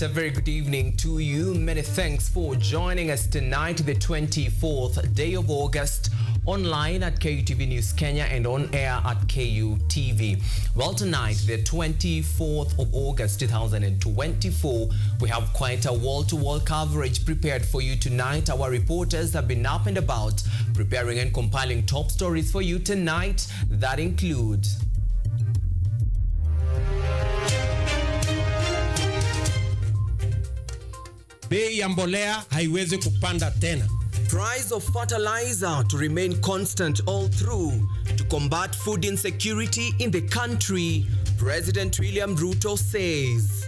right, a very good evening to you. Many thanks for joining us tonight, the 24th day of August, online at Kutv News Kenya and on air at Kutv. Well, tonight, the 24th of August 2024, we have quite a wall-to-wall coverage prepared for you tonight. Our reporters have been up and about, preparing and compiling top stories for you tonight that include: bei ya mbolea haiwezi kupanda tena. Price of fertilizer to remain constant all through to combat food insecurity in the country, President William Ruto says.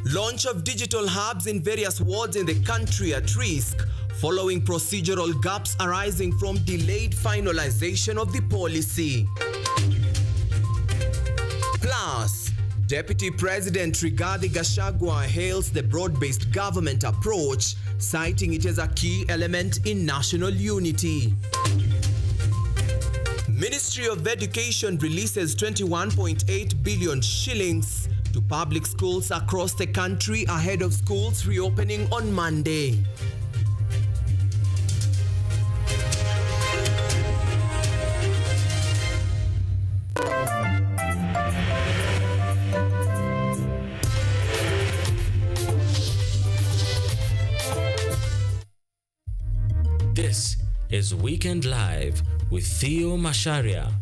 Launch of digital hubs in various wards in the country at risk following procedural gaps arising from delayed finalization of the policy. Plus, Deputy President Rigathi Gachagua hails the broad-based government approach, citing it as a key element in national unity. Ministry of Education releases 21.8 billion shillings to public schools across the country ahead of schools reopening on Monday. This is Weekend Live with Theo Macharia.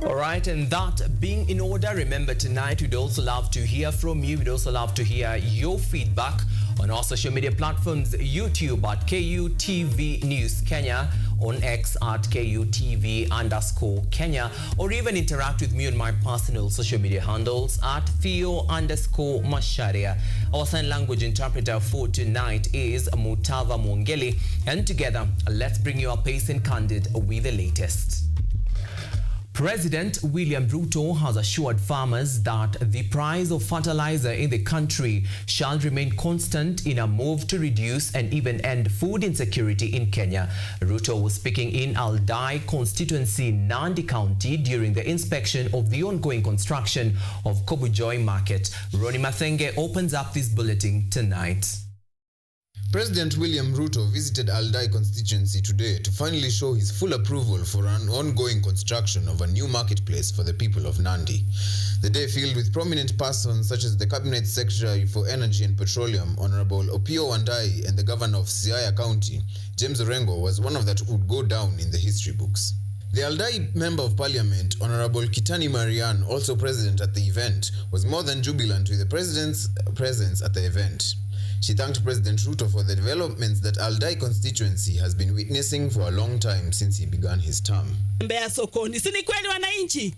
All right, and that being in order, remember tonight we'd also love to hear from you. We'd also love to hear your feedback on our social media platforms: YouTube at KUTV News Kenya, on X at KUTV_Kenya, or even interact with me on my personal social media handles at Theo_Macharia. Our sign language interpreter for tonight is Mutava Mwongeli, and together let's bring you up pace and candid with the latest. President William Ruto has assured farmers that the price of fertilizer in the country shall remain constant in a move to reduce and even end food insecurity in Kenya. Ruto was speaking in Aldai constituency, Nandi County, during the inspection of the ongoing construction of Kobujoi Market. Ronnie Mathenge opens up this bulletin tonight. President William Ruto visited Aldai constituency today to finally show his full approval for an ongoing construction of a new marketplace for the people of Nandi. The day filled with prominent persons such as the Cabinet Secretary for Energy and Petroleum, Honorable Opiyo Wandayi, and the Governor of Siaya County, James Orengo, was one of that would go down in the history books. The Aldai Member of Parliament, Honorable Kitani Marian, also present at the event, was more than jubilant with the President's presence at the event. She thanked President Ruto for the developments that Aldai constituency has been witnessing for a long time since he began his term. Mbea sokoni. Sini kweli wananchi.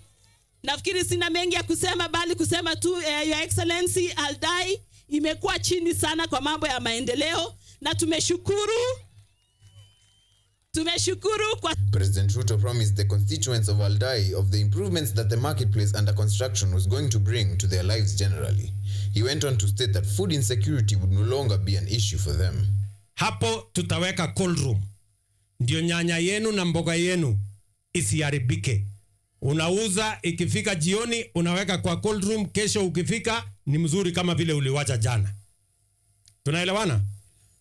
Nafikiri sina mengi ya kusema bali kusema tu Your Excellency, Aldai imekuwa chini sana kwa mambo ya maendeleo na tumeshukuru kwa President Ruto promised the constituents of Aldai of the improvements that the marketplace under construction was going to bring to their lives generally. He went on to state that food insecurity would no longer be an issue for them. Hapo tutaweka cold room. Ndio nyanya yenu na mboga yenu isiharibike. Unauza, ikifika jioni unaweka kwa cold room, kesho ukifika ni mzuri kama vile uliwacha jana. Tunaelewana?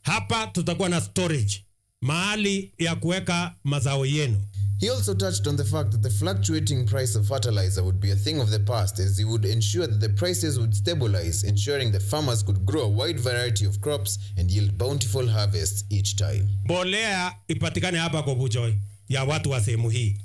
Hapa tutakuwa na storage, mahali ya kuweka mazao yenu. He also touched on the fact that the fluctuating price of fertilizer would be a thing of the past, as he would ensure that the prices would stabilize, ensuring that farmers could grow a wide variety of crops and yield bountiful harvests each time. Mbolea ipatikane hapa Kobujoi ya watu wa sehemu hii.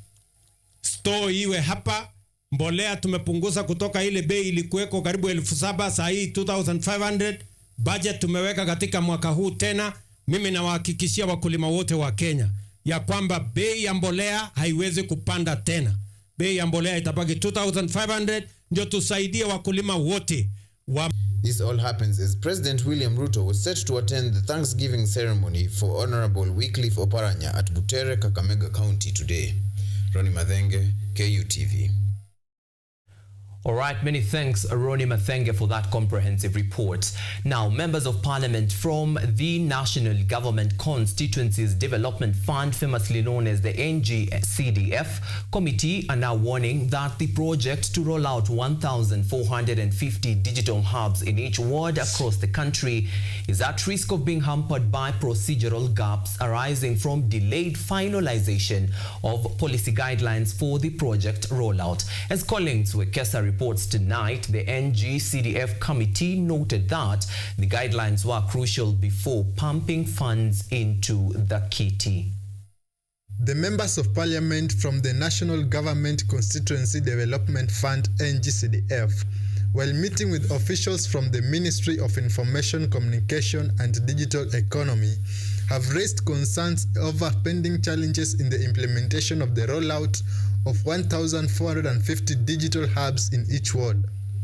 Store iwe hapa. Mbolea tumepunguza kutoka ile bei ilikuweko karibu 7,000, saa hii 2,500. Budget tumeweka katika mwaka huu tena. Mimi nawahakikishia wakulima wote wa Kenya ya kwamba bei ya mbolea haiwezi kupanda tena. Bei ya mbolea itabaki 2,500, ndio tusaidie wakulima wote wa. This all happens as President William Ruto was set to attend the Thanksgiving ceremony for Honorable Wycliffe Oparanya at Butere, Kakamega County today. Ronnie Mathenge, KUTV. All right, many thanks, Roni Mathenge, for that comprehensive report. Now, members of parliament from the National Government Constituencies Development Fund, famously known as the NGCDF committee, are now warning that the project to roll out 1,450 digital hubs in each ward across the country is at risk of being hampered by procedural gaps arising from delayed finalization of policy guidelines for the project rollout. As Collins Wekesa reports tonight, the NGCDF committee noted that the guidelines were crucial before pumping funds into the kitty. The members of parliament from the National Government Constituency Development Fund (NGCDF), while meeting with officials from the Ministry of Information, Communication and Digital Economy, have raised concerns over pending challenges in the implementation of the rollout of 1,450 digital hubs in each ward.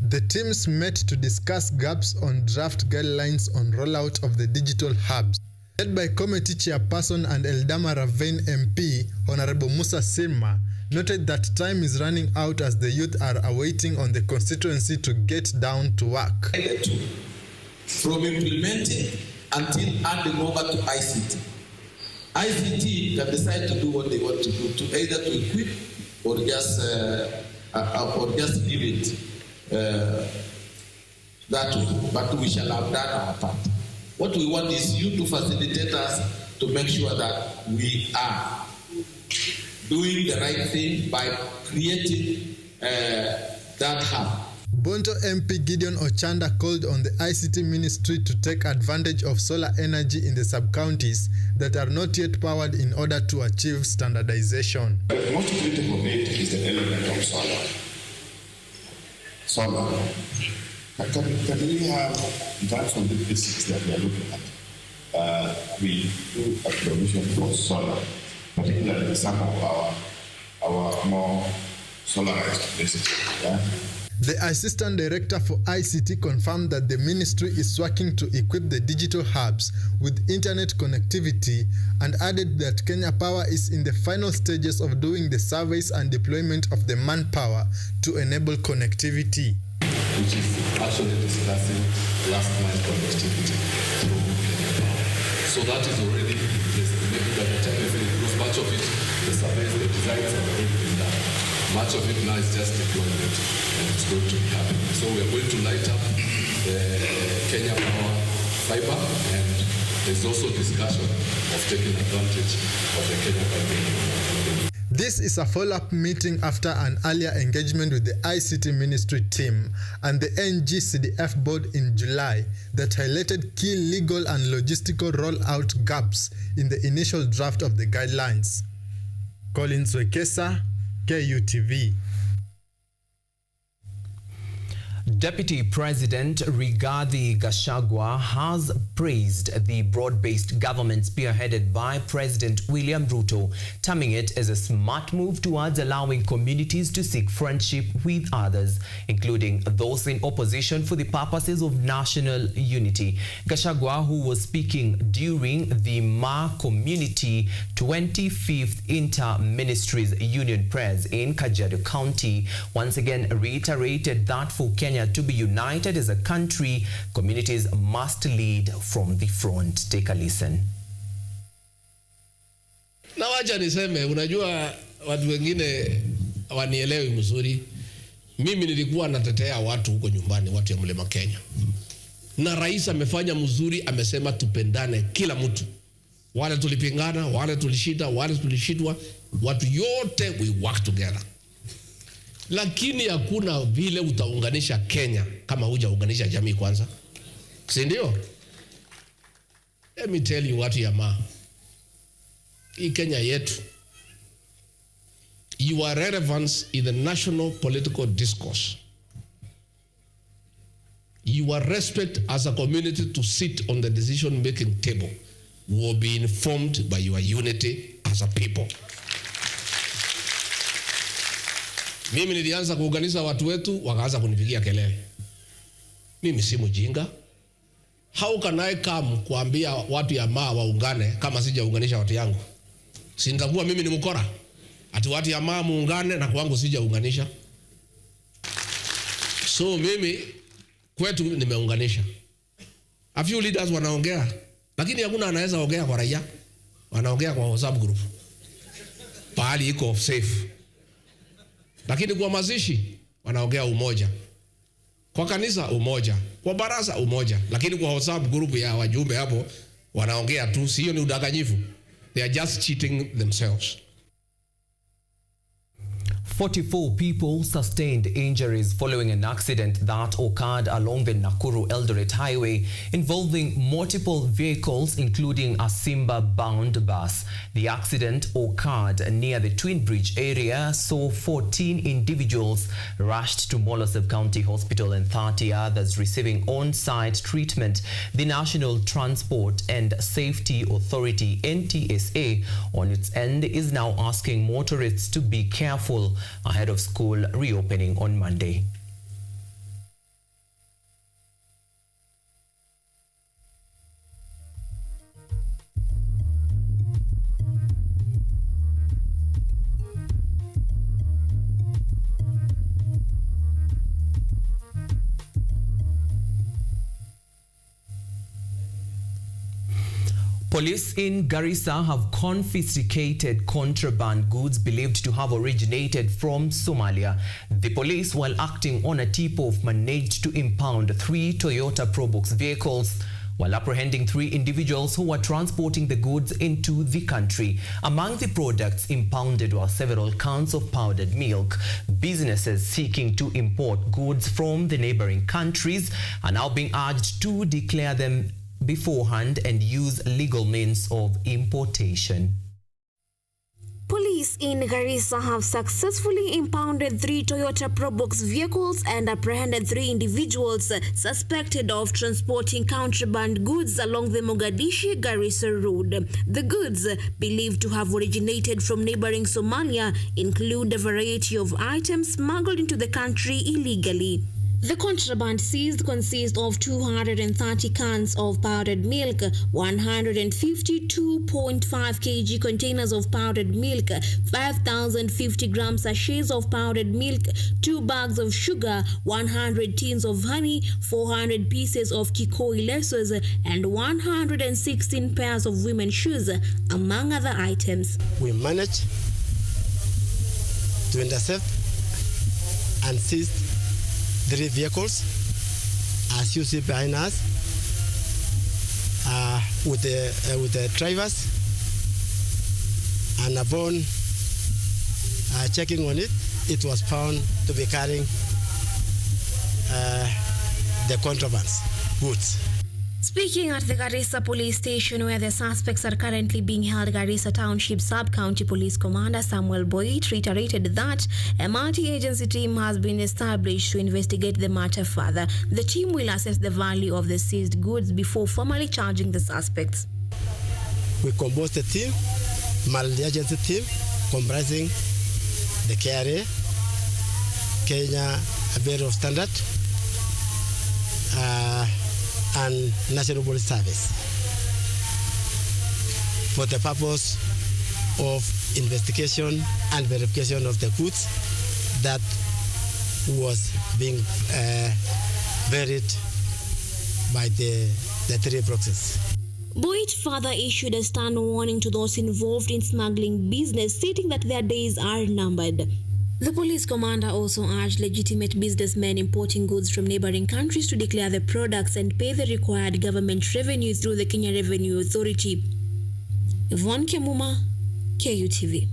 The teams met to discuss gaps on draft guidelines on rollout of the digital hubs. Led by committee chairperson and Eldama Ravine MP, Honorable Musa Sirma, noted that time is running out as the youth are awaiting on the constituency to get down to work. From implementing until handing over to ICT. ICT can decide to do what they want to do, to either to equip or just leave it that way. But we shall have done our part. What we want is you to facilitate us to make sure that we are doing the right thing by creating that hub. Bonto MP Gideon Ochanda called on the ICT ministry to take advantage of solar energy in the sub-counties that are not yet powered in order to achieve standardization. The most critical need is the element of solar. Solar. Can we have, in terms of the basics that we are looking at, we do a provision for solar, particularly some of our more solarized places. Yeah? The Assistant Director for ICT confirmed that the ministry is working to equip the digital hubs with internet connectivity and added that Kenya Power is in the final stages of doing the surveys and deployment of the manpower to enable connectivity. Which is actually discussing last mile connectivity through Kenya Power. So that is already in place. Maybe by the time we finish, because much of it, the surveys, the designs have already been done. Much of it now is just deployment, and it's going to be happening. So we are going to light up the Kenya Power fiber, and there's also discussion of taking advantage of the Kenya Power. This is a follow-up meeting after an earlier engagement with the ICT ministry team and the NGCDF board in July that highlighted key legal and logistical rollout gaps in the initial draft of the guidelines. Collins Wekesa, KUTV. Deputy President Rigathi Gachagua has praised the broad-based government spearheaded by President William Ruto, terming it as a smart move towards allowing communities to seek friendship with others, including those in opposition for the purposes of national unity. Gachagua, who was speaking during the Ma Community 25th Inter-Ministries Union Press in Kajiado County, once again reiterated that for Kenya to be united as a country, communities must lead from the front. Take a listen. Na wacha niseme, unajua watu wengine wanielewi mzuri. Mimi nilikuwa natetea watu huko nyumbani, watu ya Mlima Kenya. Na rais amefanya mzuri, amesema tupendane kila mtu. Wale tulipingana, wale tulishinda, wale tulishindwa, watu yote we work together. Lakini hakuna vile utaunganisha Kenya kama hujaunganisha jamii kwanza. Si ndio? Let me tell you what ya ma. Hii Kenya yetu, your relevance in the national political discourse, your respect as a community to sit on the decision-making table will be informed by your unity as a people. Mimi nilianza kuunganisha watu wetu, wakaanza kunipigia kelele. Mimi si mjinga. How can I come kuambia watu ya maa waungane kama sijaunganisha watu yangu? Si nitakuwa mimi ni mkora? Ati watu ya maa muungane na kwangu sijaunganisha? So mimi kwetu nimeunganisha. A few leaders wanaongea, lakini hakuna anaweza ongea kwa raia. Wanaongea kwa WhatsApp group. Pahali iko safe. Lakini kwa mazishi wanaongea umoja. Kwa kanisa umoja, kwa baraza umoja, lakini kwa WhatsApp group ya wajumbe hapo wanaongea tu, sio ni udanganyifu. They are just cheating themselves. 44 people sustained injuries following an accident that occurred along the Nakuru-Eldoret highway involving multiple vehicles, including a Simba-bound bus. The accident occurred near the Twin Bridge area, so 14 individuals rushed to Molosov County Hospital and 30 others receiving on-site treatment. The National Transport and Safety Authority, NTSA, on its end is now asking motorists to be careful ahead of school reopening on Monday. Police in Garissa have confiscated contraband goods believed to have originated from Somalia. The police, while acting on a tip-off, managed to impound 3 Toyota Probox vehicles while apprehending 3 individuals who were transporting the goods into the country. Among the products impounded were several cans of powdered milk. Businesses seeking to import goods from the neighboring countries are now being urged to declare them beforehand and use legal means of importation. Police in Garissa have successfully impounded 3 Toyota Probox vehicles and apprehended 3 individuals suspected of transporting contraband goods along the Mogadishu-Garissa road. The goods, believed to have originated from neighboring Somalia, include a variety of items smuggled into the country illegally. The contraband seized consists of 230 cans of powdered milk, 152.5 kg containers of powdered milk, 5,050 gram sachets of powdered milk, 2 bags of sugar, 100 tins of honey, 400 pieces of kikoi laces, and 116 pairs of women's shoes, among other items. We managed to intercept and seize 3 vehicles, as you see behind us, with the drivers, and upon checking on it, it was found to be carrying the contraband goods. Speaking at the Garissa police station where the suspects are currently being held, Garissa Township Sub-County Police Commander Samuel Boit reiterated that a multi-agency team has been established to investigate the matter further. The team will assess the value of the seized goods before formally charging the suspects. We composed a team, multi-agency team, comprising the KRA, Kenya Bureau of Standard, and National Police Service for the purpose of investigation and verification of the goods that was being varied by the 3 proxies. Boit further issued a stern warning to those involved in smuggling business, stating that their days are numbered. The police commander also urged legitimate businessmen importing goods from neighboring countries to declare the products and pay the required government revenue through the Kenya Revenue Authority. Yvonne Kemuma, KUTV.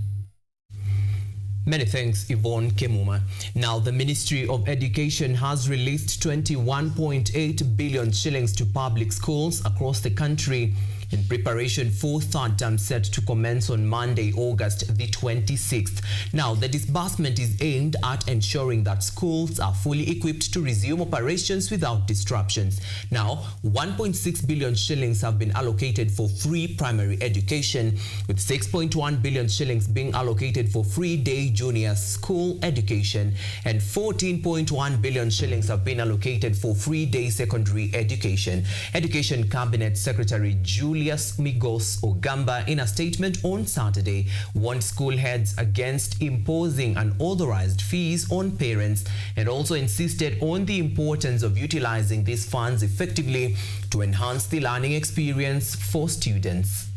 Many thanks, Yvonne Kemuma. Now, the Ministry of Education has released 21.8 billion shillings to public schools across the country in preparation for third term set to commence on Monday, August the 26th. Now, the disbursement is aimed at ensuring that schools are fully equipped to resume operations without disruptions. Now, 1.6 billion shillings have been allocated for free primary education, with 6.1 billion shillings being allocated for free day junior school education, and 14.1 billion shillings have been allocated for free day secondary education. Education Cabinet Secretary Julie Julius Migos Ogamba, in a statement on Saturday, warned school heads against imposing unauthorized fees on parents and also insisted on the importance of utilizing these funds effectively to enhance the learning experience for students.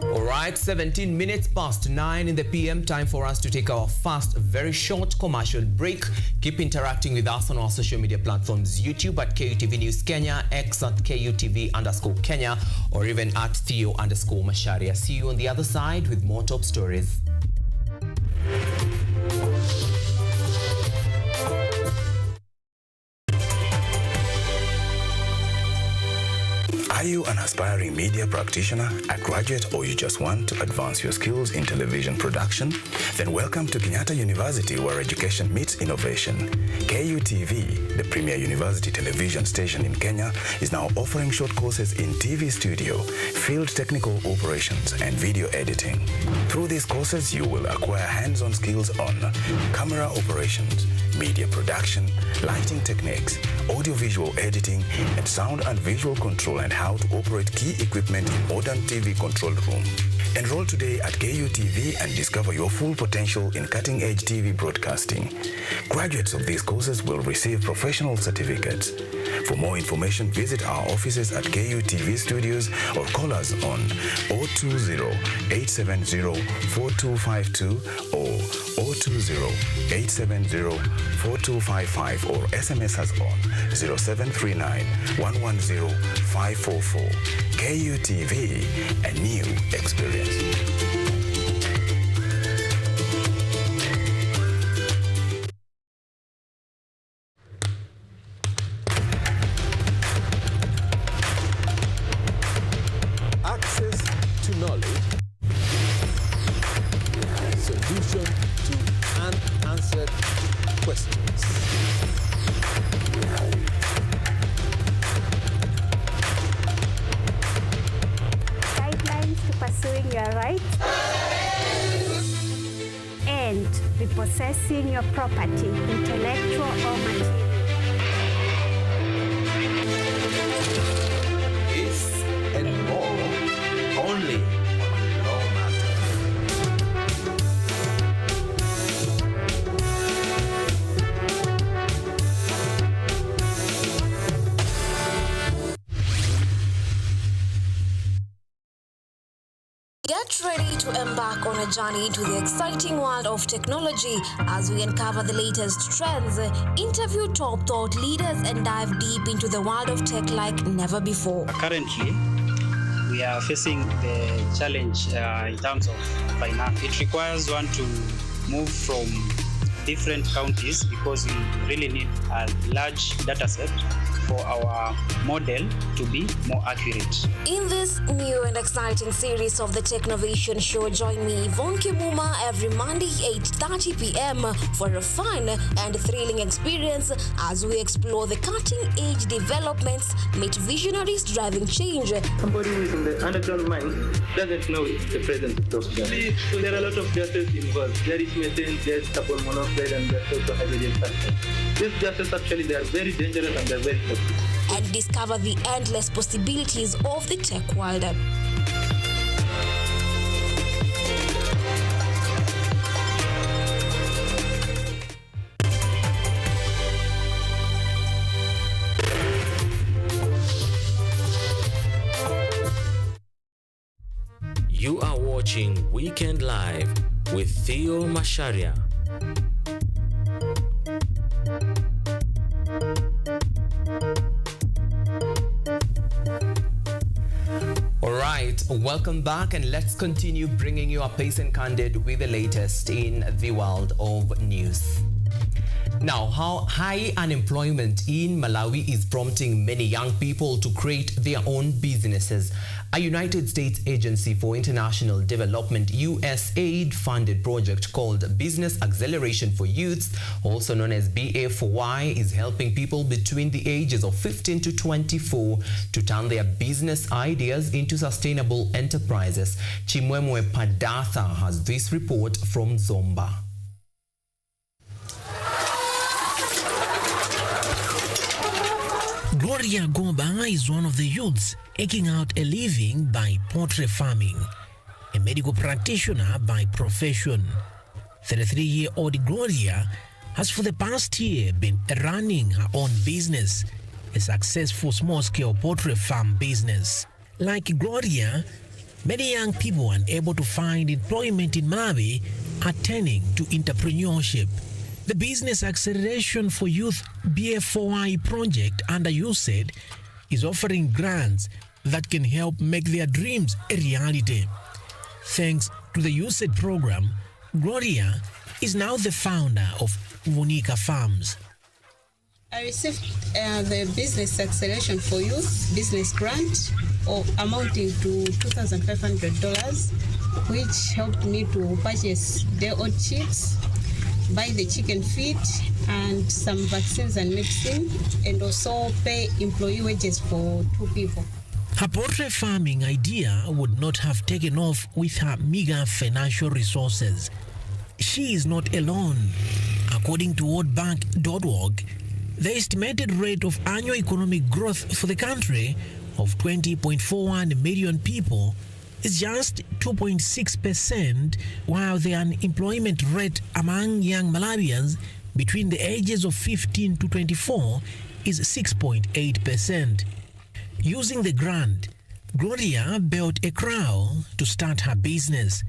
Alright, 17 minutes past 9 in the PM, time for us to take our first, very short commercial break. Keep interacting with us on our social media platforms, YouTube at KUTV News Kenya, X at KUTV_Kenya, or even at Theo_Macharia. See you on the other side with more top stories. Are you an aspiring media practitioner, a graduate, or you just want to advance your skills in television production? Then welcome to Kenyatta University, where education meets innovation. KUTV, the premier university television station in Kenya, is now offering short courses in TV studio, field technical operations, and video editing. Through these courses, you will acquire hands-on skills on camera operations, media production, lighting techniques, audiovisual editing, and sound and visual control, and how to operate key equipment in modern TV control room. Enroll today at KUTV and discover your full potential in cutting-edge TV broadcasting. Graduates of these courses will receive professional certificates. For more information, visit our offices at KUTV Studios or call us on 020-870-4252 or 020-870-4255 or SMS us on 0739-110-544. KUTV, a new experience. Access to knowledge, solution to unanswered questions. Guidelines to pursuing your rights and repossessing your property, intellectual or material. This and more only on Law Matters. Get ready to embark on a journey into the exciting world of technology as we uncover the latest trends, interview top thought leaders, and dive deep into the world of tech like never before. Currently, we are facing the challenge in terms of finance. It requires one to move from different counties because we really need a large data set for our model to be more accurate. In this new and exciting series of the Technovation Show, join me, Yvonne Kimuma, every Monday, 8:30 p.m. for a fun and thrilling experience as we explore the cutting-edge developments, meet visionaries driving change. Somebody who is in the underground mine doesn't know the presence of those gases. So there are a lot of gases involved. There is methane, there is carbon monoxide, and there's also hydrogen sulfide. These gases actually, they are very dangerous and they're very toxic. And discover the endless possibilities of the tech world. You are watching Weekend Live with Theo Macharia. Welcome back, and let's continue bringing you up pace and candid with the latest in the world of news. Now, how high unemployment in Malawi is prompting many young people to create their own businesses. A United States Agency for International Development USAID-funded project called Business Acceleration for Youths, also known as BA4Y, is helping people between the ages of 15 to 24 to turn their business ideas into sustainable enterprises. Chimwemwe Padatha has this report from Zomba. Gloria Goba is one of the youths eking out a living by poultry farming, a medical practitioner by profession. 33-year-old Gloria has for the past year been running her own business, a successful small-scale poultry farm business. Like Gloria, many young people unable to find employment in Malawi are turning to entrepreneurship. The Business Acceleration for Youth BA4Y project under USAID is offering grants that can help make their dreams a reality. Thanks to the USAID program, Gloria is now the founder of Vunika Farms. I received the Business Acceleration for Youth business grant amounting to $2,500, which helped me to purchase day-old chicks, buy the chicken feed and some vaccines and medicine, and also pay employee wages for 2 people. Her poultry farming idea would not have taken off with her meager financial resources. She is not alone. According to worldbank.org, the estimated rate of annual economic growth for the country of 20.41 million people is just 2.6%, while the unemployment rate among young Malawians between the ages of 15 to 24 is 6.8%. Using the grant, Gloria built a crowd to start her business.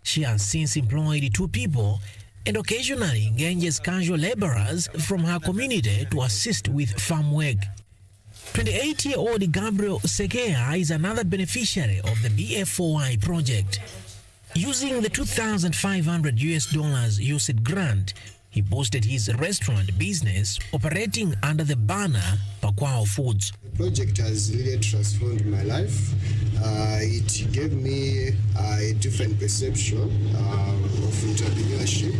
She has since employed 2 people and occasionally engages casual laborers from her community to assist with farm work. 28-year-old Gabriel Sekea is another beneficiary of the BA4Y project. Using the $2,500 USAID grant, he boosted his restaurant business operating under the banner Pakwao Foods. The project has really transformed my life. It gave me a different perception of entrepreneurship,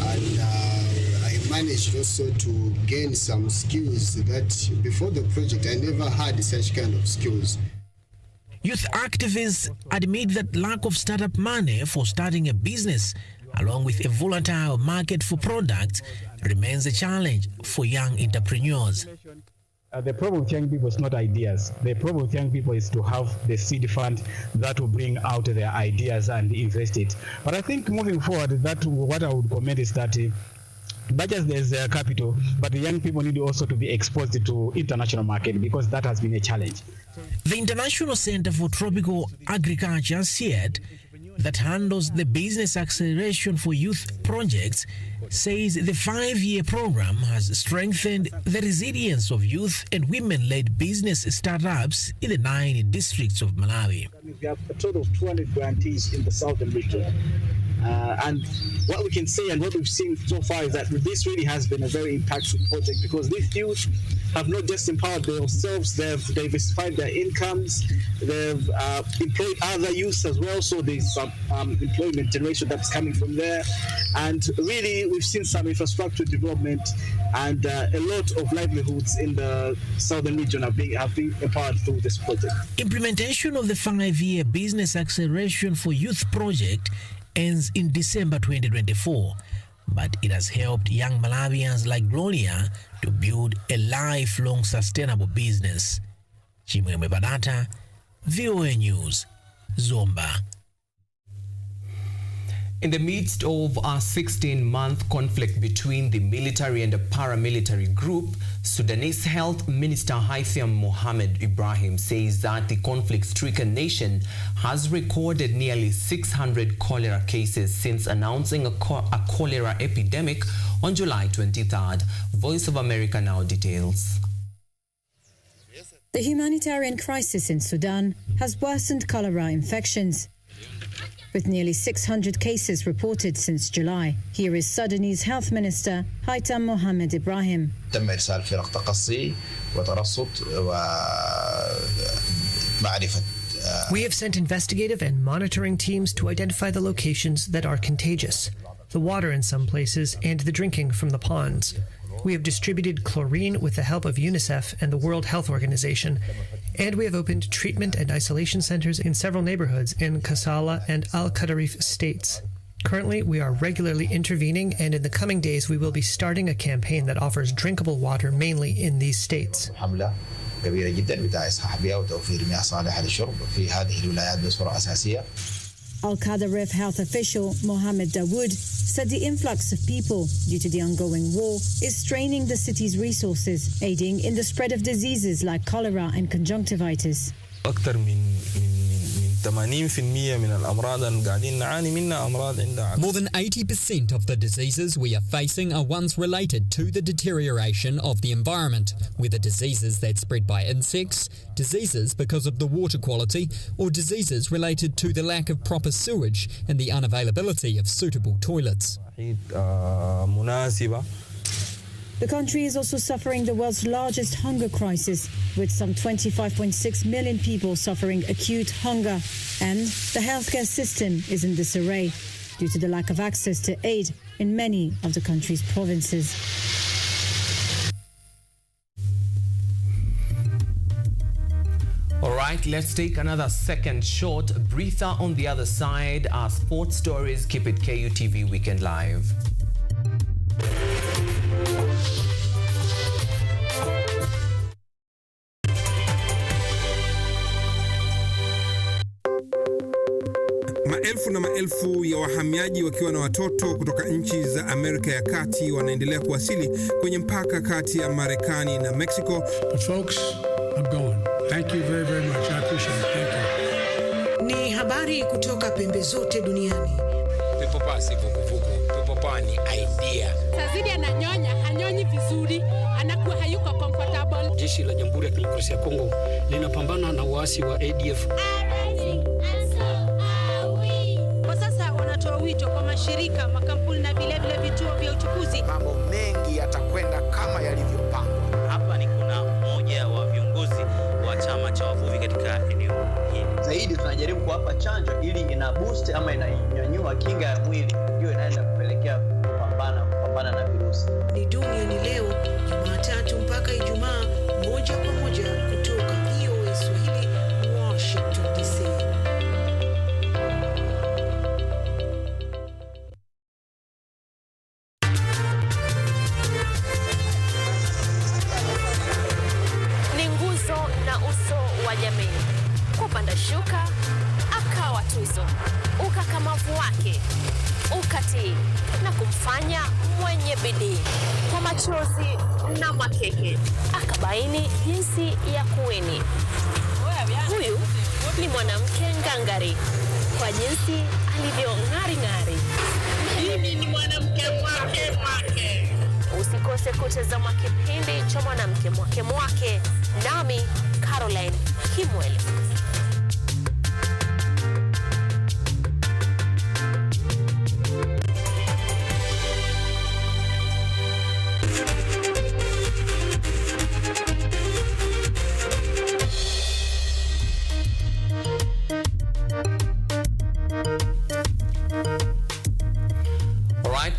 and I managed also to gain some skills that before the project I never had such kind of skills. Youth activists admit that lack of startup money for starting a business, along with a volatile market for products, remains a challenge for young entrepreneurs. The problem with young people is not ideas. The problem with young people is to have the seed fund that will bring out their ideas and invest it. But I think moving forward, that what I would comment is that not just there's capital, but the young people need also to be exposed to international market, because that has been a challenge. The International Center for Tropical Agriculture, CIET, that handles the Business Acceleration for Youth projects, says the 5-year program has strengthened the resilience of youth and women-led business startups in the 9 districts of Malawi. We have a total of 200 grantees in the southern region. And what we can say and what we've seen so far is that this really has been a very impactful project, because these youth have not just empowered themselves, they've diversified their incomes, they've employed other youth as well, so there's some employment generation that's coming from there. And really, we've seen some infrastructure development, and a lot of livelihoods in the southern region have been empowered through this project. Implementation of the 5-year Business Acceleration for Youth project ends in December 2024, but it has helped young Malawians like Gloria to build a lifelong sustainable business. Chimwemwe Badata, VOA News, Zomba. In the midst of a 16-month conflict between the military and a paramilitary group, Sudanese Health Minister Haitham Mohamed Ibrahim says that the conflict-stricken nation has recorded nearly 600 cholera cases since announcing a cholera epidemic on July 23rd. Voice of America now details. The humanitarian crisis in Sudan has worsened cholera infections. with nearly 600 cases reported since July. Here is Sudanese Health Minister Haitham Mohamed Ibrahim. تم إرسال فرق تقصي وترصد ومعرفة. We have sent investigative and monitoring teams to identify the locations that are contagious, the water in some places, and the drinking from the ponds. We have distributed chlorine with the help of UNICEF and the World Health Organization, and we have opened treatment and isolation centers in several neighborhoods in Kassala and Al-Qadarif states. Currently, we are regularly intervening, and in the coming days, we will be starting a campaign that offers drinkable water mainly in these states. كبيرة جدا بتاع إصحاح بيئة وتوفير مياه صالحة للشرب في هذه الولايات بصورة أساسية. Al-Qadarif health official Mohammed Dawood said the influx of people due to the ongoing war is straining the city's resources, aiding in the spread of diseases like cholera and conjunctivitis. أكثر من 80% من الأمراض اللي قاعدين نعاني منها أمراض عندها. More than 80% of the diseases we are facing are ones related to the deterioration of the environment, whether diseases that spread by insects, diseases because of the water quality, or diseases related to the lack of proper sewage and the unavailability of suitable toilets. مناسبة. The country is also suffering the world's largest hunger crisis, with some 25.6 million people suffering acute hunger. And the healthcare system is in disarray due to the lack of access to aid in many of the country's provinces. All right, let's take another second short breather on the other side. Our sports stories keep it KUTV Weekend Live. Maelfu na maelfu ya wahamiaji wakiwa na watoto kutoka nchi za Amerika ya Kati wanaendelea kuwasili kwenye mpaka kati ya Marekani na Mexico. The folks are going. Thank you very, very much. I appreciate it. Thank you. Ni habari kutoka pembe zote duniani. Pepo pasi vuguvugu. Pepo pa ni idea. Tazidi ananyonya, hanyonyi vizuri, anakuwa hayuko comfortable. Jeshi la Jamhuri ya Kidemokrasia ya Kongo linapambana na waasi wa ADF. Wanatoa wito kwa mashirika, makampuni na vile vituo vya uchukuzi. Mambo mengi yatakwenda kama yalivyopangwa. Hapa ni kuna mmoja wa viongozi wa chama cha wavuvi katika eneo hili. Zaidi tunajaribu kuwapa chanjo ili ina boost ama inanyanyua kinga ya mwili, ndio inaenda kupelekea kupambana na virusi. Ni dunia ni leo Jumatatu mpaka Ijumaa, moja kwa moja kutoka VOA Swahili, Washington DC. Kupanda shuka, akawa tuzo, ukakamavu wake, ukatii na kumfanya mwenye bidii. Kwa machozi na makeke, akabaini jinsi ya kuweni. Huyu ni mwanamke ngangari, kwa jinsi alivyo ng'ari-ng'ari. Mimi ni mwanamke mwake. Usikose kutazama kipindi cha mwanamke mwake, nami Caroline Kimwele.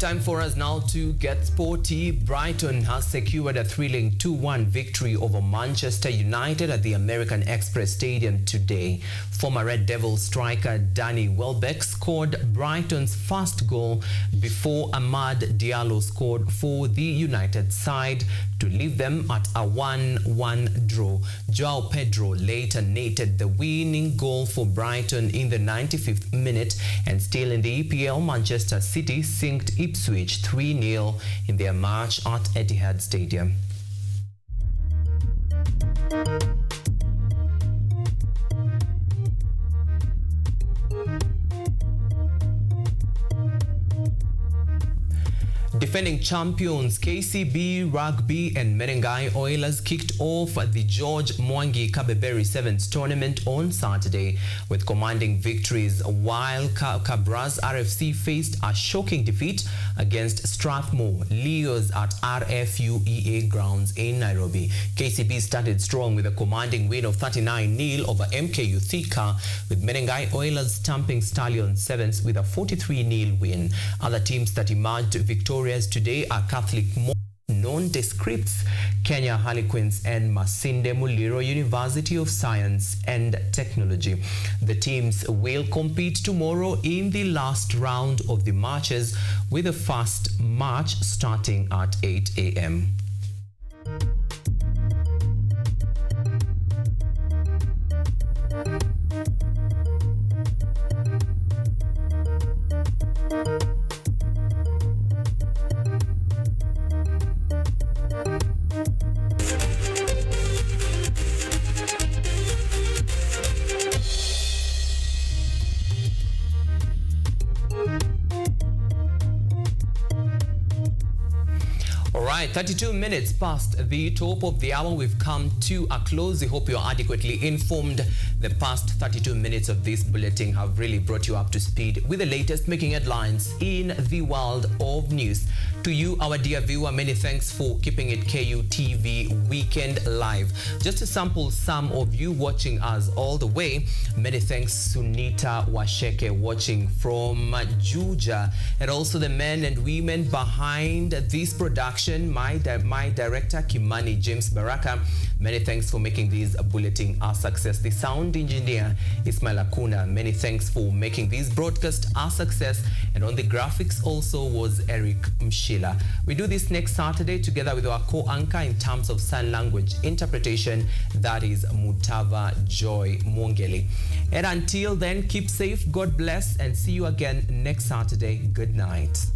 Time for us now to get sporty. Brighton has secured a thrilling 2-1 victory over Manchester United at the American Express Stadium today. Former Red Devils striker Danny Welbeck scored Brighton's first goal before Amad Diallo scored for the United side to leave them at a 1-1 draw. João Pedro later netted the winning goal for Brighton in the 95th minute, and still in the EPL, Manchester City sinked Ipswich 3-0 in their match at Etihad Stadium. Defending champions KCB Rugby and Menengai Oilers kicked off the George Mwangi Kabeberi Sevens tournament on Saturday with commanding victories, while Kabras RFC faced a shocking defeat against Strathmore Leos at RFUEA grounds in Nairobi. KCB started strong with a commanding win of 39-0 over MKU Thika, with Menengai Oilers stamping Stallion Sevens with a 43-0 win. Other teams that emerged victorious today are Catholic Nondescripts, Kenya Harlequins, and Masinde Muliro University of Science and Technology. The teams will compete tomorrow in the last round of the matches, with the first match starting at 8 a.m. All right, 32 minutes past the top of the hour. We've come to a close. I hope you're adequately informed. The past 32 minutes of this bulletin have really brought you up to speed with the latest making headlines in the world of news. To you, our dear viewer, many thanks for keeping it KUTV Weekend Live. Just to sample some of you watching us all the way, many thanks Sunita Washeke watching from Juja, and also the men and women behind this production, my director Kimani James Baraka. Many thanks for making this bulletin a success. The sound engineer Ismail Akuna, many thanks for making this broadcast a success. And on the graphics also was Eric Mshila. We do this next Saturday together with our co-anchor in terms of sign language interpretation, that is Mutava Joy Mwongeli. And until then, keep safe, God bless, and see you again next Saturday. Good night.